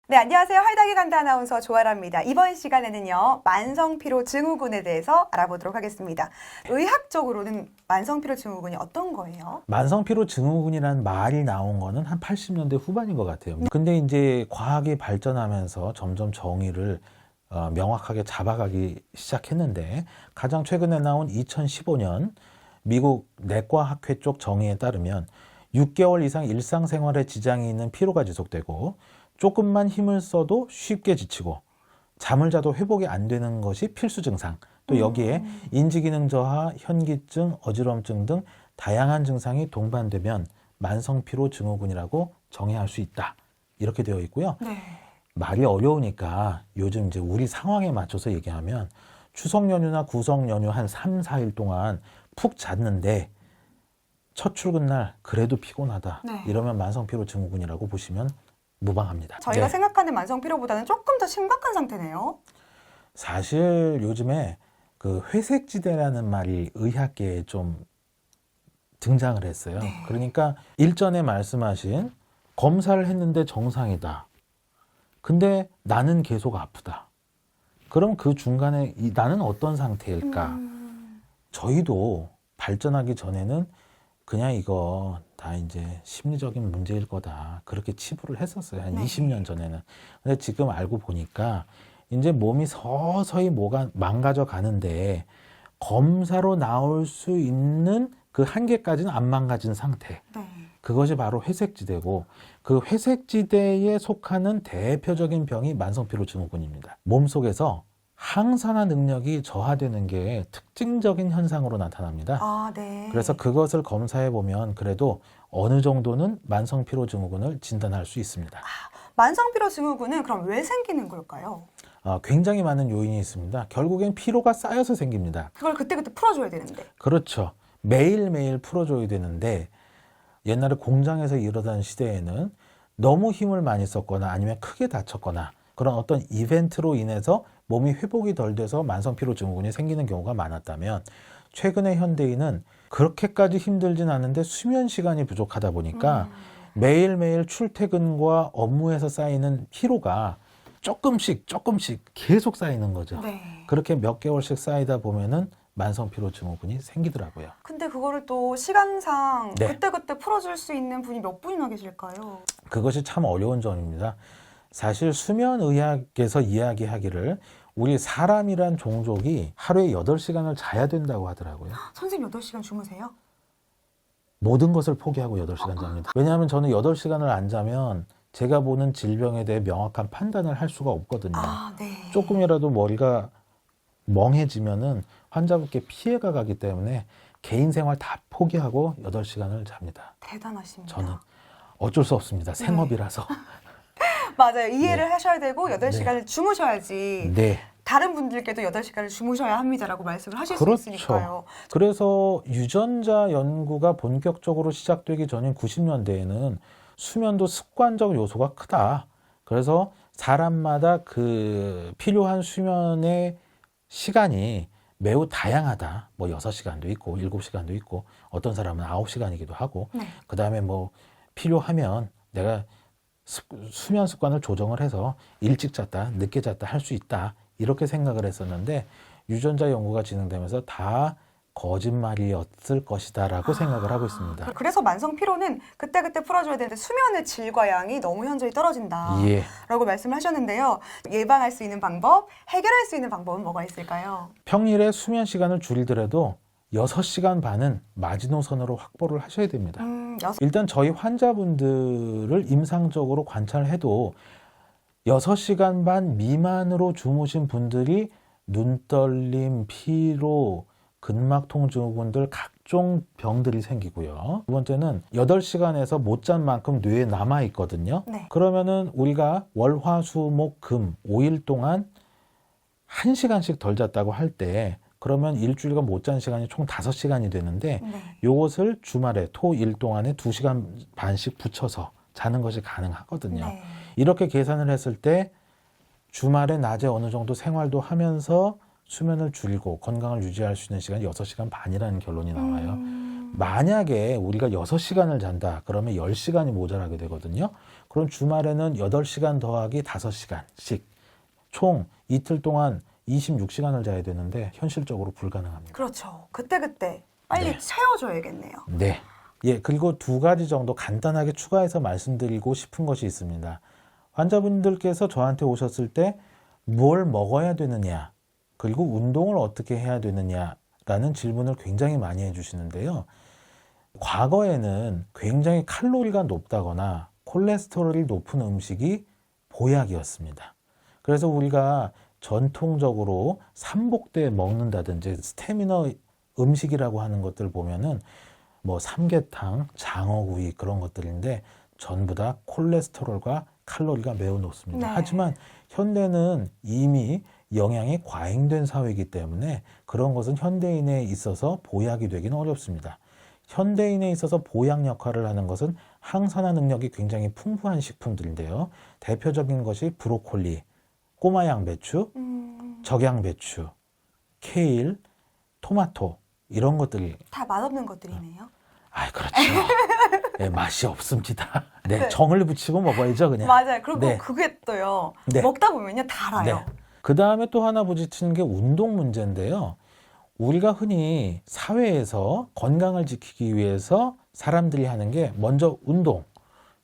네, 안녕하세요. 활닥이 간다 아나운서 조아라입니다. 이번 시간에는요, 만성피로 증후군에 대해서 알아보도록 하겠습니다. 의학적으로는 만성피로 증후군이 어떤 거예요? 만성피로 증후군이라는 말이 나온 거는 한 80년대 후반인 것 같아요. 근데 이제 과학이 발전하면서 점점 정의를 명확하게 잡아가기 시작했는데, 가장 최근에 나온 2015년 미국 내과학회 쪽 정의에 따르면 6개월 이상 일상생활에 지장이 있는 피로가 지속되고 조금만 힘을 써도 쉽게 지치고 잠을 자도 회복이 안 되는 것이 필수 증상. 또 여기에 인지기능 저하, 현기증, 어지럼증 등 다양한 증상이 동반되면 만성피로 증후군이라고 정의할 수 있다. 이렇게 되어 있고요. 네. 말이 어려우니까 요즘 이제 우리 상황에 맞춰서 얘기하면 추석 연휴나 구석 연휴 한 3, 4일 동안 푹 잤는데 첫 출근 날 그래도 피곤하다. 네. 이러면 만성피로 증후군이라고 보시면 무방합니다. 저희가 네. 생각하는 만성피로보다는 조금 더 심각한 상태네요. 사실 요즘에 그 회색지대라는 말이 의학계에 좀 등장을 했어요. 네. 그러니까 일전에 말씀하신 검사를 했는데 정상이다. 근데 나는 계속 아프다. 그럼 그 중간에 나는 어떤 상태일까? 저희도 발전하기 전에는 그냥 이거 다 이제 심리적인 문제일 거다. 그렇게 치부를 했었어요. 한 네. 20년 전에는. 근데 지금 알고 보니까 이제 몸이 서서히 뭐가 망가져 가는데 검사로 나올 수 있는 그 한계까지는 안 망가진 상태. 네. 그것이 바로 회색지대고 그 회색지대에 속하는 대표적인 병이 만성피로 증후군입니다. 몸속에서 항산화 능력이 저하되는 게 특징적인 현상으로 나타납니다. 아, 네. 그래서 그것을 검사해 보면 그래도 어느 정도는 만성피로 증후군을 진단할 수 있습니다. 만성피로 증후군은 그럼 왜 생기는 걸까요? 굉장히 많은 요인이 있습니다. 결국엔 피로가 쌓여서 생깁니다. 그걸 그때그때 풀어줘야 되는데. 그렇죠. 매일매일 풀어줘야 되는데 옛날에 공장에서 일하던 시대에는 너무 힘을 많이 썼거나 아니면 크게 다쳤거나 그런 어떤 이벤트로 인해서 몸이 회복이 덜 돼서 만성피로 증후군이 생기는 경우가 많았다면 최근의 현대인은 그렇게까지 힘들진 않은데 수면 시간이 부족하다 보니까 매일매일 출퇴근과 업무에서 쌓이는 피로가 조금씩 계속 쌓이는 거죠. 네. 그렇게 몇 개월씩 쌓이다 보면은 만성피로 증후군이 생기더라고요. 근데 그거를 또 시간상 네. 그때그때 풀어줄 수 있는 분이 몇 분이나 계실까요? 그것이 참 어려운 점입니다. 사실 수면의학에서 이야기하기를 우리 사람이란 종족이 하루에 8시간을 자야 된다고 하더라고요. 선생님 8시간 주무세요? 모든 것을 포기하고 8시간 잡니다. 왜냐하면 저는 8시간을 안 자면 제가 보는 질병에 대해 명확한 판단을 할 수가 없거든요. 아, 네. 조금이라도 머리가 멍해지면은 환자분께 피해가 가기 때문에 개인 생활 다 포기하고 8시간을 잡니다. 대단하십니다. 저는 어쩔 수 없습니다. 생업이라서. 맞아요. 이해를 네. 하셔야 되고 8시간을 주무셔야지 네. 다른 분들께도 8시간을 주무셔야 합니다라고 말씀을 하실 그렇죠. 수 있으니까요. 그래서 유전자 연구가 본격적으로 시작되기 전인 90년대에는 수면도 습관적 요소가 크다. 그래서 사람마다 그 필요한 수면의 시간이 매우 다양하다. 뭐 6시간도 있고 7시간도 있고 어떤 사람은 9시간이기도 하고 네. 그다음에 뭐 필요하면 내가 수면 습관을 조정을 해서 일찍 잤다 늦게 잤다 할 수 있다. 이렇게 생각을 했었는데 유전자 연구가 진행되면서 다 거짓말이었을 것이다라고 생각을 하고 있습니다. 그래서 만성 피로는 그때그때 풀어줘야 되는데 수면의 질과 양이 너무 현저히 떨어진다라고 예. 말씀을 하셨는데요. 예방할 수 있는 방법, 해결할 수 있는 방법은 뭐가 있을까요? 평일에 수면 시간을 줄이더라도 6시간 반은 마지노선으로 확보를 하셔야 됩니다. 일단 저희 환자분들을 임상적으로 관찰해도 6시간 반 미만으로 주무신 분들이 눈떨림, 피로, 근막통 증후군들 각종 병들이 생기고요. 두 번째는 8시간에서 못 잔 만큼 뇌에 남아 있거든요. 네. 그러면은 우리가 월, 화, 수, 목, 금 5일 동안 1시간씩 덜 잤다고 할 때 그러면 일주일간 못 잔 시간이 총 5시간이 되는데 네. 요것을 주말에 토 일 동안에 2시간 반씩 붙여서 자는 것이 가능하거든요. 네. 이렇게 계산을 했을 때 주말에 낮에 어느 정도 생활도 하면서 수면을 줄이고 건강을 유지할 수 있는 시간이 6시간 반이라는 결론이 나와요. 만약에 우리가 6시간을 잔다 그러면 10시간이 모자라게 되거든요. 그럼 주말에는 8시간 더하기 5시간씩 총 이틀 동안 26시간을 자야 되는데 현실적으로 불가능합니다. 그렇죠. 그때그때 빨리 네. 채워줘야겠네요. 네. 예, 그리고 2가지 정도 간단하게 추가해서 말씀드리고 싶은 것이 있습니다. 환자분들께서 저한테 오셨을 때 뭘 먹어야 되느냐, 그리고 운동을 어떻게 해야 되느냐라는 질문을 굉장히 많이 해주시는데요. 과거에는 굉장히 칼로리가 높다거나 콜레스테롤이 높은 음식이 보약이었습니다. 그래서 우리가 전통적으로 삼복때 먹는다든지 스태미너 음식이라고 하는 것들 보면은 뭐 삼계탕, 장어구이 그런 것들인데 전부 다 콜레스테롤과 칼로리가 매우 높습니다. 네. 하지만 현대는 이미 영양이 과잉된 사회이기 때문에 그런 것은 현대인에 있어서 보약이 되기는 어렵습니다. 현대인에 있어서 보약 역할을 하는 것은 항산화 능력이 굉장히 풍부한 식품들인데요. 대표적인 것이 브로콜리, 꼬마 양배추, 적양배추, 케일, 토마토 이런 것들이 다 맛없는 것들이네요. 아, 그렇죠. 네, 맛이 없습니다. 네, 네. 정을 붙이고 먹어야죠, 그냥. 맞아요. 그리고 네. 그게 또요. 네. 먹다 보면요 달아요. 네. 그 다음에 또 하나 부딪히는 게 운동 문제인데요. 우리가 흔히 사회에서 건강을 지키기 위해서 사람들이 하는 게 먼저 운동,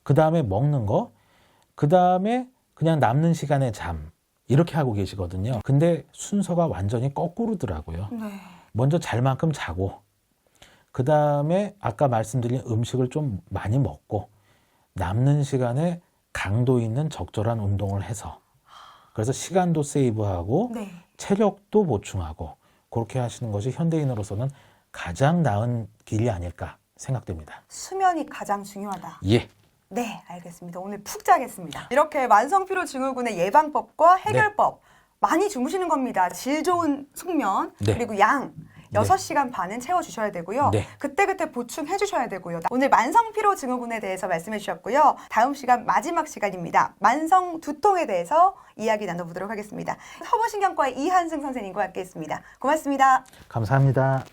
그 다음에 먹는 거, 그 다음에 그냥 남는 시간에 잠 이렇게 하고 계시거든요. 근데 순서가 완전히 거꾸로더라고요. 네. 먼저 잘 만큼 자고 그 다음에 아까 말씀드린 음식을 좀 많이 먹고 남는 시간에 강도 있는 적절한 운동을 해서 그래서 시간도 세이브하고 네. 체력도 보충하고 그렇게 하시는 것이 현대인으로서는 가장 나은 길이 아닐까 생각됩니다. 수면이 가장 중요하다. 예. 네, 알겠습니다. 오늘 푹 자겠습니다. 이렇게 만성피로 증후군의 예방법과 해결법 많이 주무시는 겁니다. 질 좋은 숙면 네. 그리고 양 네. 6시간 반은 채워주셔야 되고요. 네. 그때그때 보충해 주셔야 되고요. 오늘 만성피로 증후군에 대해서 말씀해 주셨고요. 다음 시간 마지막 시간입니다. 만성 두통에 대해서 이야기 나눠보도록 하겠습니다. 허브신경과의 이한승 선생님과 함께했습니다. 고맙습니다. 감사합니다.